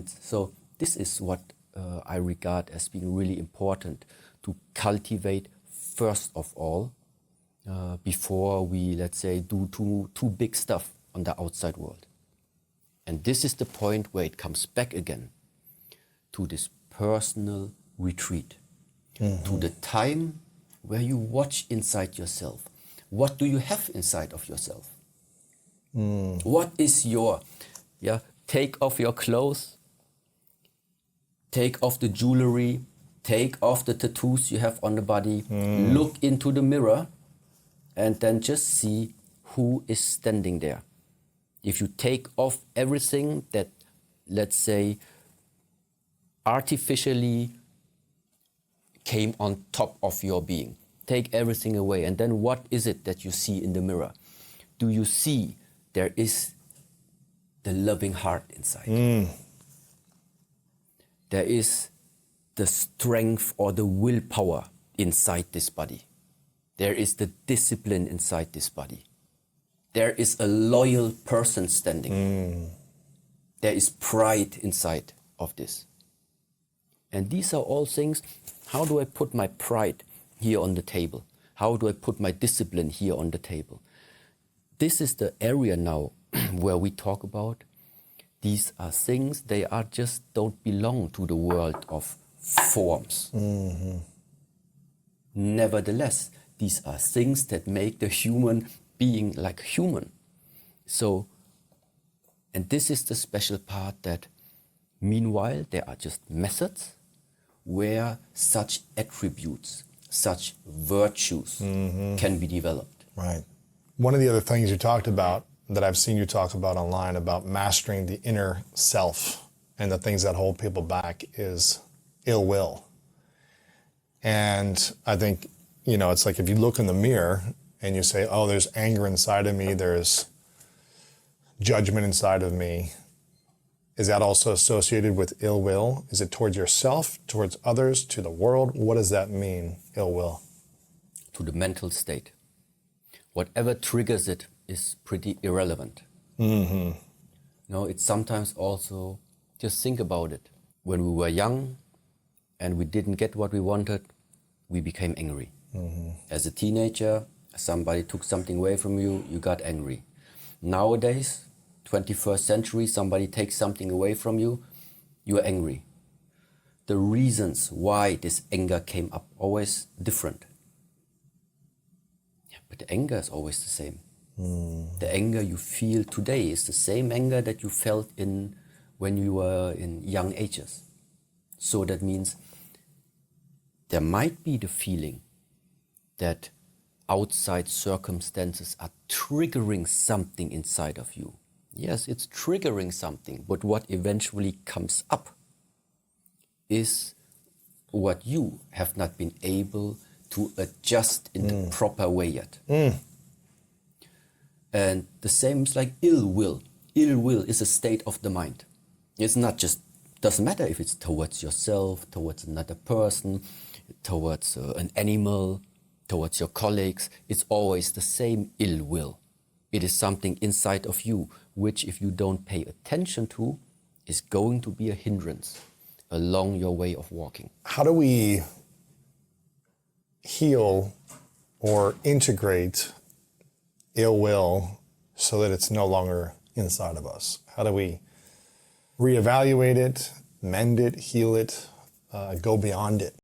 And so this is what I regard as being really important to cultivate first of all, before we, let's say, do too big stuff on the outside world. And this is the point where it comes back again to this personal retreat, to the time where you watch inside yourself. What do you have inside of yourself? What is your, take off your clothes, take off the jewelry, take off the tattoos you have on the body, look into the mirror, and then just see who is standing there. If you take off everything that, let's say, artificially came on top of your being, take everything away, and then what is it that you see in the mirror? Do you see there is the loving heart inside? There is the strength or the willpower inside this body. There is the discipline inside this body. There is a loyal person standing. There is pride inside of this. And these are all things. How do I put my pride here on the table? How do I put my discipline here on the table? This is the area now where we talk about these are things, they are just don't belong to the world of forms. Nevertheless, these are things that make the human being like human. So, and this is the special part that meanwhile there are just methods where such attributes, such virtues can be developed. Right. One of the other things you talked about that I've seen you talk about online about mastering the inner self and the things that hold people back is ill will. And I think, it's like if you look in the mirror and you say, oh, there's anger inside of me, there's judgment inside of me. Is that also associated with ill will? Is it towards yourself, towards others, to the world? What does that mean, ill will? To the mental state. Whatever triggers it is pretty irrelevant. It's sometimes also, just think about it. When we were young and we didn't get what we wanted, we became angry. As a teenager, somebody took something away from you, you got angry. Nowadays, 21st century, somebody takes something away from you, you're angry. The reasons why this anger came up always different. But the anger is always the same. The anger you feel today is the same anger that you felt when you were in young ages. So that means there might be the feeling that outside circumstances are triggering something inside of you. Yes, it's triggering something, but what eventually comes up is what you have not been able to adjust in the proper way yet. And the same is like ill will. Ill will is a state of the mind. It's not just, doesn't matter if it's towards yourself, towards another person, towards an animal, towards your colleagues. It's always the same ill will. It is something inside of you, which if you don't pay attention to, is going to be a hindrance along your way of walking. How do we heal or integrate ill will so that it's no longer inside of us? How do we reevaluate it, mend it, heal it, go beyond it?